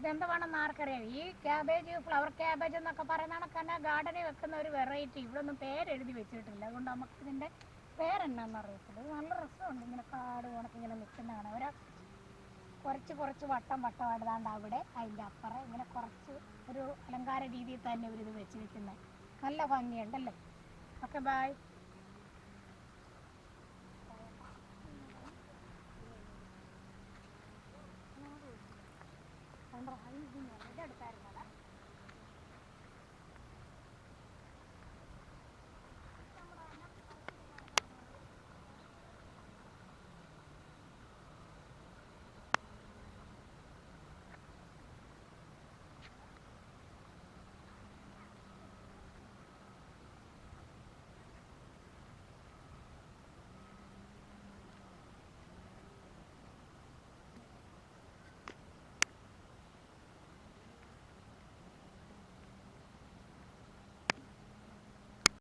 ഇതെന്താണെന്ന് ആർക്കറിയാം. ഈ ക്യാബേജ്, ഫ്ലവർ ക്യാബേജ് എന്നൊക്കെ പറയുന്ന കണക്കന്നെ ഗാർഡനിൽ വെക്കുന്ന ഒരു വെറൈറ്റി. ഇവിടെ ഒന്നും പേരെഴുതി വെച്ചിട്ടില്ല, അതുകൊണ്ട് നമുക്ക് ഇതിൻ്റെ പേരെന്നാന്ന് അറിയത്തില്ല. ഇത് നല്ല രസമുണ്ട് ഇങ്ങനെ കാട് കണക്ക് ഇങ്ങനെ നിൽക്കുന്നതാണ്. ഒരു കുറച്ച് കുറച്ച് വട്ടം വട്ടമായിട്ടാണ്ട് അവിടെ അതിൻ്റെ അപ്പുറം ഇങ്ങനെ കുറച്ച് ഒരു അലങ്കാര രീതിയിൽ തന്നെ ഇവരിത് വെച്ച് വെക്കുന്നത്. നല്ല ഭംഗിയുണ്ടല്ലേ. Okay bye. ഇതെടുത്തായിരുന്നല്ലോ.